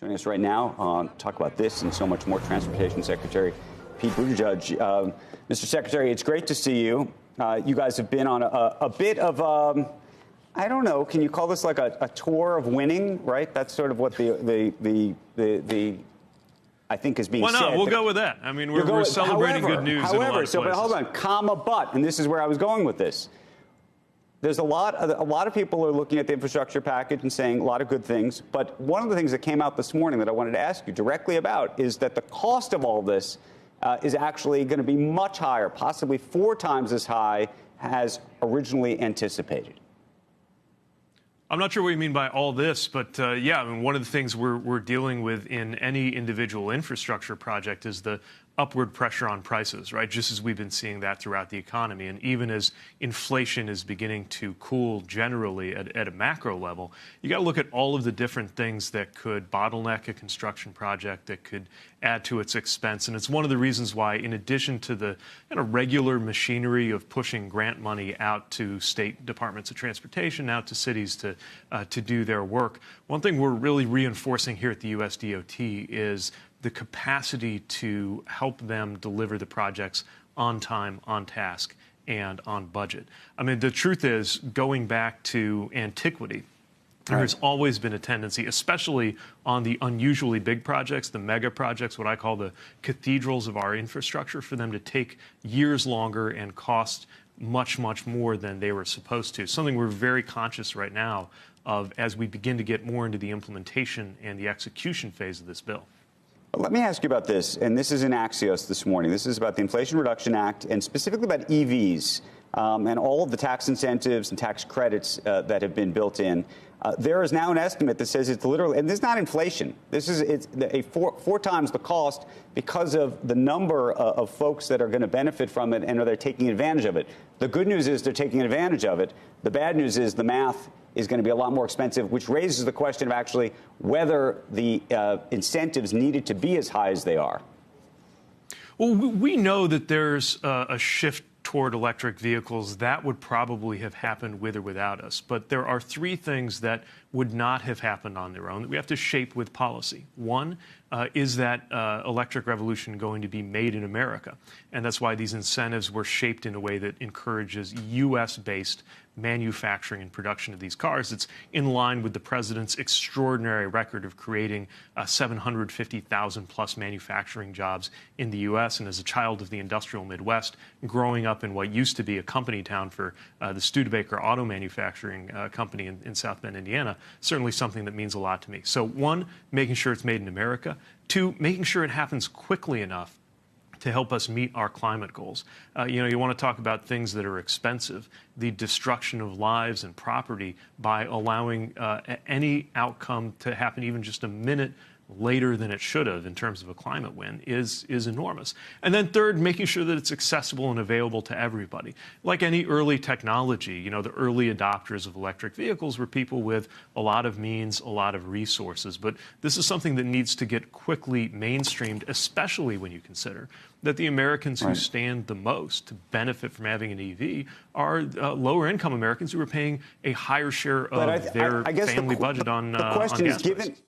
Joining us right now, talk about this and so much more, Transportation Secretary Pete Buttigieg. Mr. Secretary, it's great to see you. You guys have been on a bit of, I don't know, can you call this like a tour of winning, right? That's sort of what the I think is being said. Why not? We'll go with that. I mean, we're celebrating good news in a lot of places. But hold on, comma, but, and this is where I was going with this. There's a lot of people are looking at the infrastructure package and saying a lot of good things. But one of the things that came out this morning that I wanted to ask you directly about is that the cost of all this is actually going to be much higher, possibly 4 times as high as originally anticipated. I'm not sure what you mean by all this, but yeah, I mean, one of the things we're dealing with in any individual infrastructure project is the upward pressure on prices, right? Just as we've been seeing that throughout the economy. And even as inflation is beginning to cool generally at a macro level, you got to look at all of the different things that could bottleneck a construction project, that could add to its expense. And it's one of the reasons why, in addition to the regular machinery of pushing grant money out to state departments of transportation, out to cities to do their work, one thing we're really reinforcing here at the US DOT is the capacity to help them deliver the projects on time, on task, and on budget. I mean, the truth is, going back to antiquity, there has always been a tendency, especially on the unusually big projects, the mega projects, what I call the cathedrals of our infrastructure, for them to take years longer and cost much, much more than they were supposed to. Something we're very conscious right now of as we begin to get more into the implementation and the execution phase of this bill. Let me ask you about this, and this is in Axios this morning. This is about the Inflation Reduction Act and specifically about EVs and all of the tax incentives and tax credits that have been built in. There is now an estimate that says it's literally, and this is not inflation, this is it's four times the cost because of the number of folks that are going to benefit from it and are they taking advantage of it. The good news is they're taking advantage of it. The bad news is the math is going to be a lot more expensive, which raises the question of actually whether the incentives needed to be as high as they are. Well, we know that there's a shift toward electric vehicles. That would probably have happened with or without us. But there are 3 things that would not have happened on their own that we have to shape with policy. One, is that electric revolution going to be made in America? And that's why these incentives were shaped in a way that encourages U.S.-based manufacturing and production of these cars. It's in line with the president's extraordinary record of creating 750,000 plus manufacturing jobs in the U.S. And as a child of the industrial Midwest, growing up in what used to be a company town for the Studebaker auto manufacturing company in South Bend, Indiana, certainly something that means a lot to me. So 1, making sure it's made in America. 2, making sure it happens quickly enough to help us meet our climate goals. You want to talk about things that are expensive, the destruction of lives and property by allowing any outcome to happen even just a minute later than it should have in terms of a climate win is enormous. And then 3rd, making sure that it's accessible and available to everybody. Like any early technology, the early adopters of electric vehicles were people with a lot of means, a lot of resources. But this is something that needs to get quickly mainstreamed, especially when you consider that the Americans who stand the most to benefit from having an EV are lower income Americans who are paying a higher share of their family budget on gas prices.